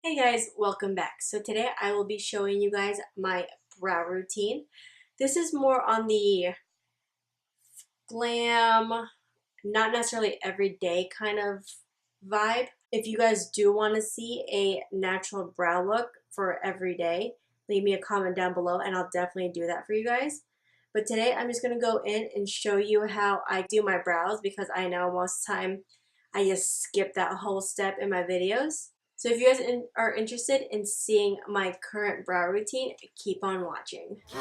Hey guys, welcome back. So today I will be showing you guys my brow routine. This is more on the glam, not necessarily everyday kind of vibe. If you guys do want to see a natural brow look for every day, leave me a comment down below and I'll definitely do that for you guys. But today I'm just going to go in and show you how I do my brows because I know most of the time I just skip that whole step in my videos. So if you guys are interested in seeing my current brow routine, keep on watching. So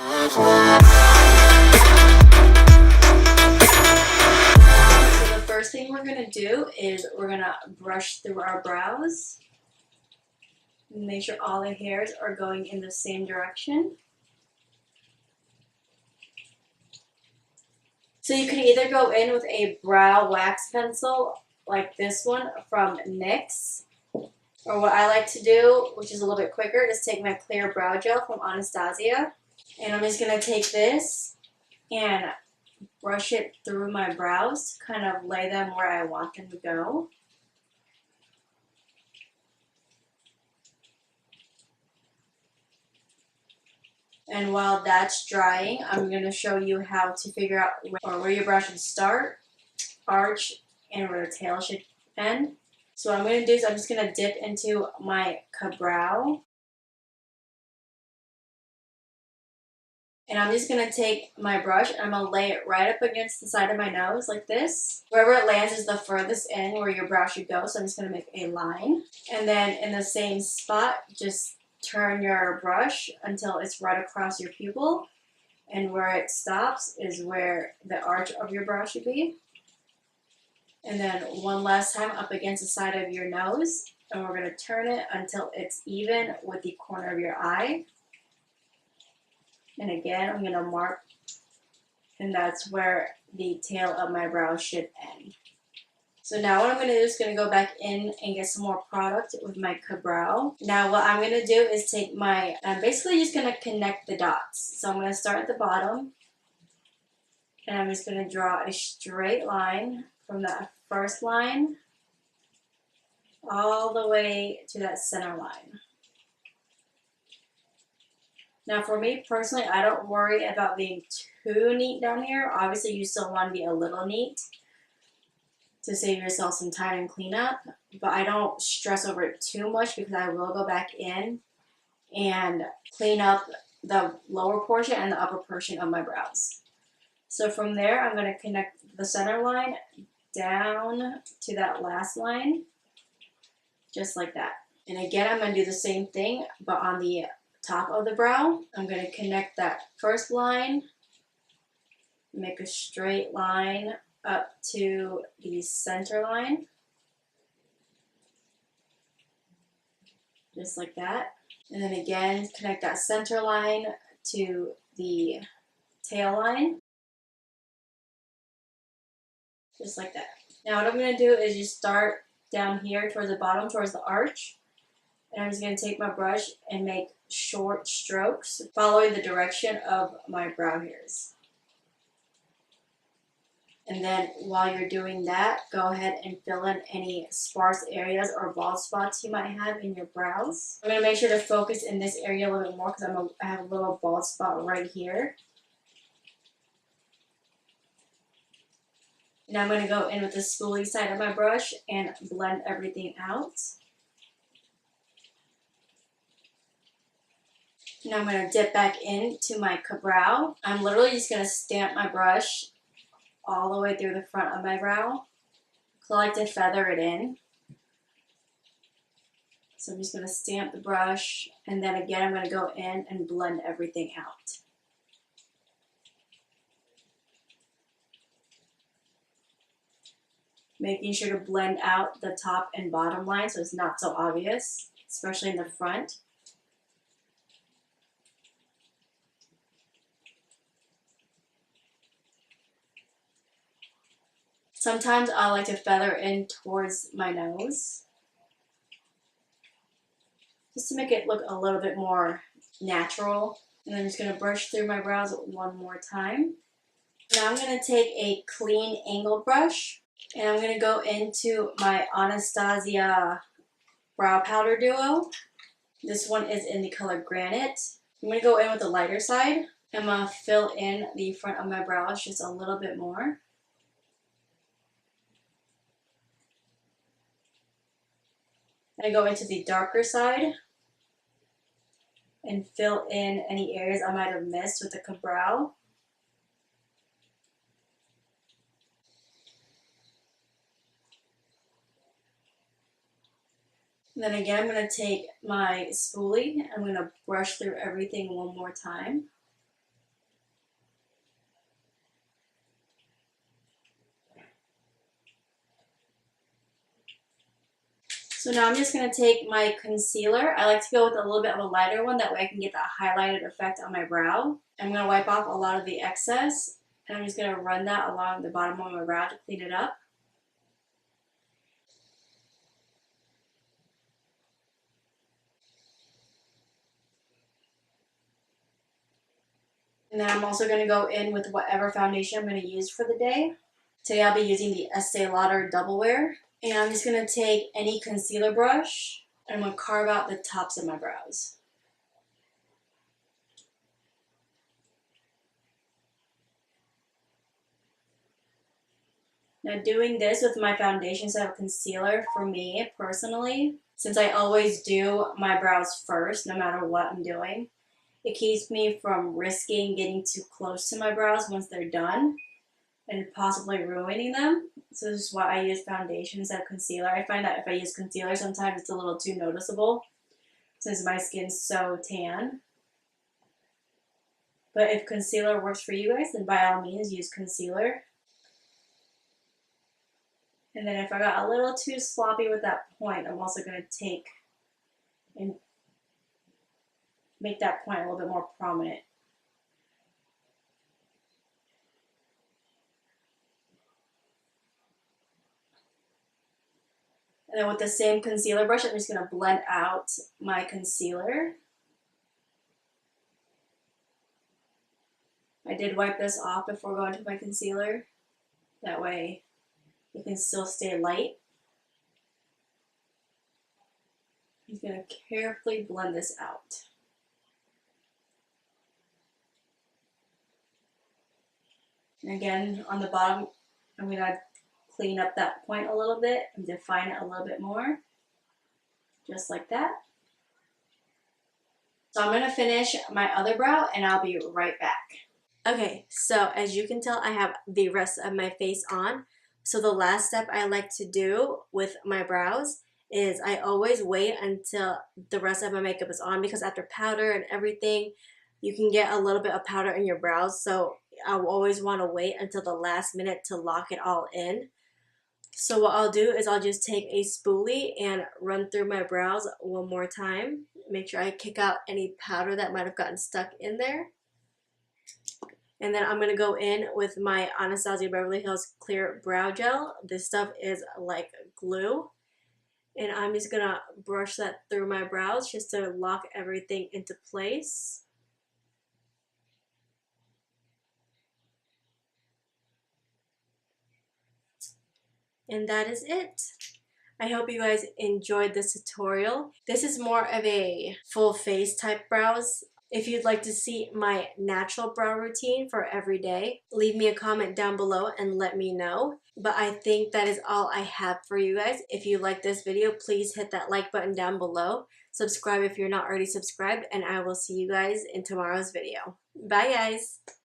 the first thing we're going to do is we're going to brush through our brows. Make sure all the hairs are going in the same direction. So you can either go in with a brow wax pencil like this one from NYX. Or what I like to do, which is a little bit quicker, is take my clear brow gel from Anastasia. And I'm just going to take this and brush it through my brows to kind of lay them where I want them to go. And while that's drying, I'm going to show you how to figure out where your brow should start, arch, and where the tail should end. So what I'm going to do is I'm just going to dip into my brow. And I'm just going to take my brush and I'm going to lay it right up against the side of my nose like this. Wherever it lands is the furthest in where your brow should go. So I'm just going to make a line. And then in the same spot, just turn your brush until it's right across your pupil. And where it stops is where the arch of your brow should be. And then one last time up against the side of your nose. And we're going to turn it until it's even with the corner of your eye. And again, I'm going to mark, and that's where the tail of my brow should end. So now what I'm going to do is going to go back in and get some more product with my brow. Now what I'm going to do is take I'm basically just going to connect the dots. So I'm going to start at the bottom, and I'm just going to draw a straight line from that first line all the way to that center line. Now for me personally, I don't worry about being too neat down here. Obviously you still want to be a little neat to save yourself some time and cleanup, but I don't stress over it too much because I will go back in and clean up the lower portion and the upper portion of my brows. So from there, I'm going to connect the center line down to that last line, just like that. And again, I'm going to do the same thing, but on the top of the brow. I'm going to connect that first line, make a straight line up to the center line, just like that. And then again, connect that center line to the tail line, just like that. Now what I'm going to do is just start down here towards the bottom, towards the arch. And I'm just going to take my brush and make short strokes following the direction of my brow hairs. And then while you're doing that, go ahead and fill in any sparse areas or bald spots you might have in your brows. I'm going to make sure to focus in this area a little bit more because I have a little bald spot right here. Now I'm going to go in with the spoolie side of my brush and blend everything out. Now I'm going to dip back into my brow. I'm literally just going to stamp my brush all the way through the front of my brow. I like to feather it in. So I'm just going to stamp the brush, and then again I'm going to go in and blend everything out. Making sure to blend out the top and bottom line so it's not so obvious, especially in the front. Sometimes I like to feather in towards my nose, just to make it look a little bit more natural. And I'm just going to brush through my brows one more time. Now I'm going to take a clean angled brush, and I'm going to go into my Anastasia Brow Powder Duo. This one is in the color Granite. I'm going to go in with the lighter side. I'm going to fill in the front of my brows just a little bit more. I go into the darker side and fill in any areas I might have missed with the brow. And then again, I'm going to take my spoolie. I'm going to brush through everything one more time. So now I'm just going to take my concealer. I like to go with a little bit of a lighter one. That way I can get that highlighted effect on my brow. I'm going to wipe off a lot of the excess. And I'm just going to run that along the bottom of my brow to clean it up. And then I'm also going to go in with whatever foundation I'm going to use for the day. Today I'll be using the Estee Lauder Double Wear. And I'm just going to take any concealer brush and I'm going to carve out the tops of my brows. Now doing this with my foundation instead of concealer, for me personally, since I always do my brows first no matter what I'm doing, it keeps me from risking getting too close to my brows once they're done and possibly ruining them. So this is why I use foundation instead of concealer. I find that if I use concealer, sometimes it's a little too noticeable since my skin's so tan. But if concealer works for you guys, then by all means use concealer. And then if I got a little too sloppy with that point, I'm also going to take and make that point a little bit more prominent. And then with the same concealer brush, I'm just going to blend out my concealer. I did wipe this off before going to my concealer. That way it can still stay light. I'm just going to carefully blend this out. And again, on the bottom, I'm going to clean up that point a little bit and define it a little bit more. Just like that. So I'm going to finish my other brow and I'll be right back. Okay, so as you can tell, I have the rest of my face on. So the last step I like to do with my brows is I always wait until the rest of my makeup is on, because after powder and everything, you can get a little bit of powder in your brows. So I always want to wait until the last minute to lock it all in. So what I'll do is I'll just take a spoolie and run through my brows one more time. Make sure I kick out any powder that might have gotten stuck in there. And then I'm going to go in with my Anastasia Beverly Hills Clear Brow Gel. This stuff is like glue. And I'm just going to brush that through my brows just to lock everything into place. And that is it. I hope you guys enjoyed this tutorial. This is more of a full face type brows. If you'd like to see my natural brow routine for every day, leave me a comment down below and let me know. But I think that is all I have for you guys. If you like this video, please hit that like button down below. Subscribe if you're not already subscribed, and I will see you guys in tomorrow's video. Bye guys!